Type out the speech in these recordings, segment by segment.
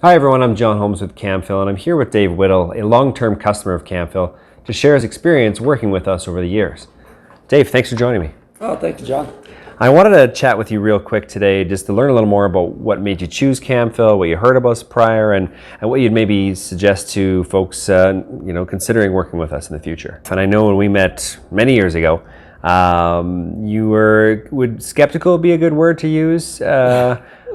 Hi everyone, I'm John Holmes with Camfil, and I'm here with Dave Whittle, a long-term customer of Camfil, to share his experience working with us over the years. Dave, thanks for joining me. Oh, thank you, John. I wanted to chat with you real quick today just to learn a little more about what made you choose Camfil, what you heard about us prior, and what you'd maybe suggest to folks considering working with us in the future. And I know when we met many years ago, would skeptical be a good word to use?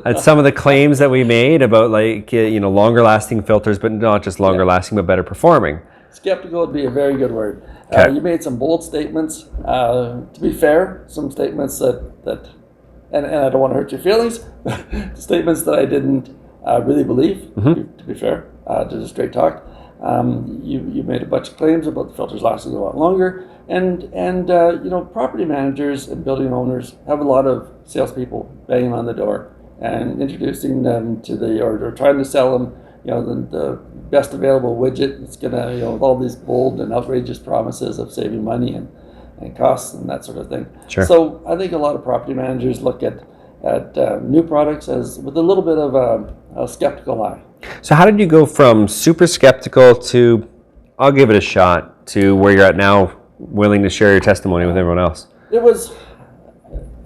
At some of the claims that we made about longer lasting filters, but not just longer lasting, but better performing. Skeptical would be a very good word. Okay. You made some bold statements. To be fair, some statements that and I don't want to hurt your feelings, statements that I didn't really believe, to be fair, to the straight talk. You made a bunch of claims about the filters lasting a lot longer, and property managers and building owners have a lot of salespeople banging on the door and introducing them to or trying to sell them, the best available widget. It's gonna, with all these bold and outrageous promises of saving money and costs and that sort of thing. Sure. So I think a lot of property managers look at new products with a little bit of a skeptical eye. So how did you go from super skeptical to, I'll give it a shot, to where you're at now, willing to share your testimony with everyone else? It was,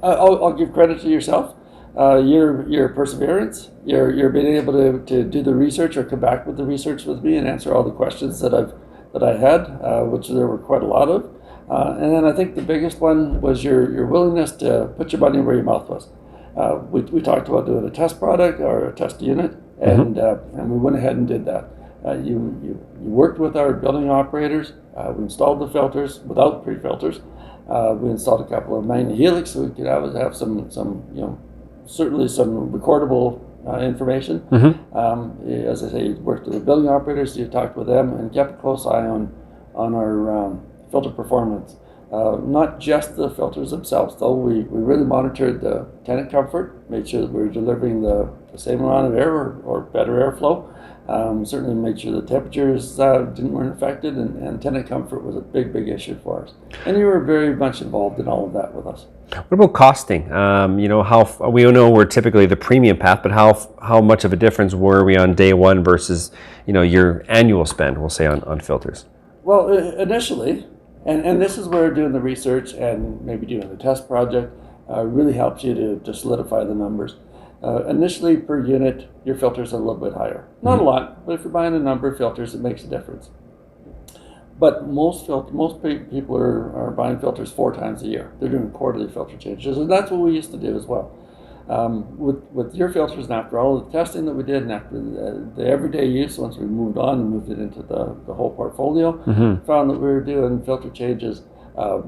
I'll give credit to yourself. Your perseverance, your being able to do the research or come back with the research with me and answer all the questions that I had, which there were quite a lot of. And then I think the biggest one was your willingness to put your money where your mouth was. We talked about doing a test product or a test unit, and we went ahead and did that. You worked with our building operators. We installed the filters without pre-filters. We installed a couple of manual helix so we could have some certainly some recordable information. As I say, you worked with the building operators, you talked with them, and kept a close eye on our filter performance. Not just the filters themselves, though. We really monitored the tenant comfort, made sure that we were delivering the same amount of air or better airflow. Certainly made sure the temperatures weren't affected, and tenant comfort was a big issue for us. And you were very much involved in all of that with us. What about costing? How we know we're typically the premium path, but how much of a difference were we on day one versus your annual spend, we'll say, on filters? Well, initially, and this is where doing the research and maybe doing the test project really helps you to solidify the numbers. Initially, per unit, your filters are a little bit higher. Not a lot, but if you're buying a number of filters, it makes a difference. But most people are buying filters 4 times a year. They're doing quarterly filter changes, and that's what we used to do as well. With your filters, and after all of the testing that we did, and after the everyday use, once we moved on and moved it into the whole portfolio, found that we were doing filter changes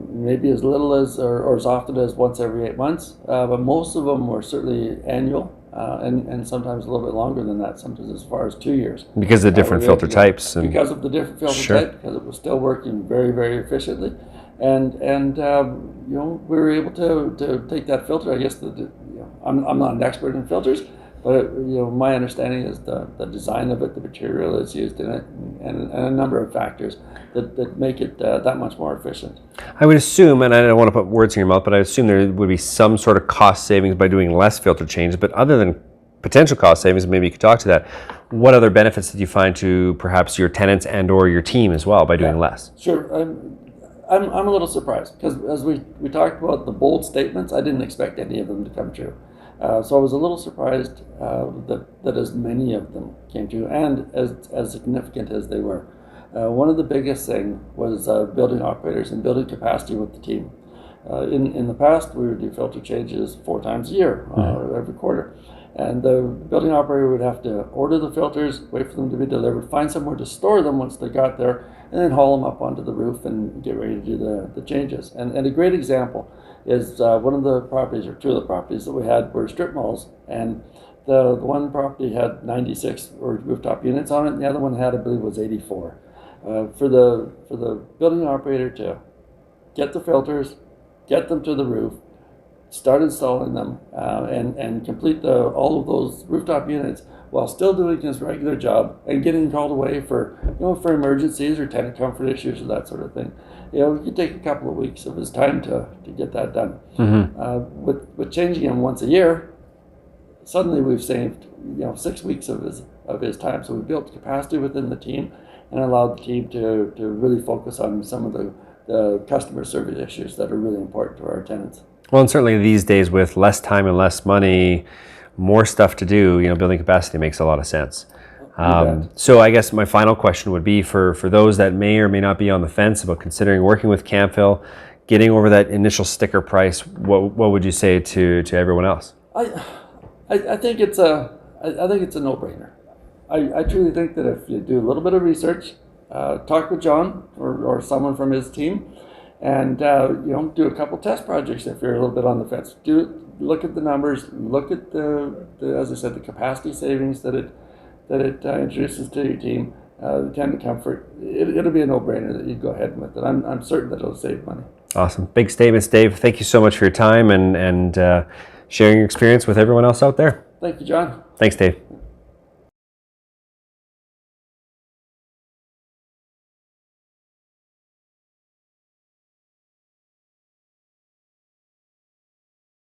maybe as little as or as often as once every 8 months, but most of them were certainly annual, and sometimes a little bit longer than that, sometimes as far as 2 years. Because of the different filter types. Because of the different filter type, because it was still working very efficiently, and we were able to take that filter. I guess I'm not an expert in filters, but my understanding is the design of it, the material that's used in it, and a number of factors that make it that much more efficient. I would assume, and I don't want to put words in your mouth, but I assume there would be some sort of cost savings by doing less filter changes. But other than potential cost savings, maybe you could talk to that. What other benefits did you find to perhaps your tenants and or your team as well by doing less? Sure. I'm a little surprised because as we talked about the bold statements, I didn't expect any of them to come true. So I was a little surprised that as many of them came true and as significant as they were. One of the biggest thing was building operators and building capacity with the team. In the past, we would do filter changes 4 times a year, every quarter. And the building operator would have to order the filters, wait for them to be delivered, find somewhere to store them once they got there, and then haul them up onto the roof and get ready to do the changes. And a great example is one of the properties, or 2 of the properties that we had were strip malls. And the one property had 96 rooftop units on it, and the other one had, I believe, was 84. For the building operator to get the filters, get them to the roof, start installing them, and complete all of those rooftop units while still doing his regular job and getting called away for emergencies or tenant comfort issues or that sort of thing. It could take a couple of weeks of his time to get that done. With changing them once a year, suddenly we've saved 6 weeks of his time. So we built capacity within the team and allowed the team to really focus on some of the customer service issues that are really important to our tenants. Well, and certainly these days with less time and less money, more stuff to do, building capacity makes a lot of sense. So I guess my final question would be for those that may or may not be on the fence about considering working with Camfil, getting over that initial sticker price, what would you say to everyone else? I think it's a no-brainer. I truly think that if you do a little bit of research, talk with John or someone from his team, and do a couple test projects if you're a little bit on the fence. Look at the numbers, look at the as I said, the capacity savings that it introduces to your team, the tenant comfort. It'll be a no-brainer that you go ahead with it. I'm certain that it'll save money. Awesome. Big statements, Dave. Thank you so much for your time and sharing your experience with everyone else out there. Thank you, John. Thanks, Dave.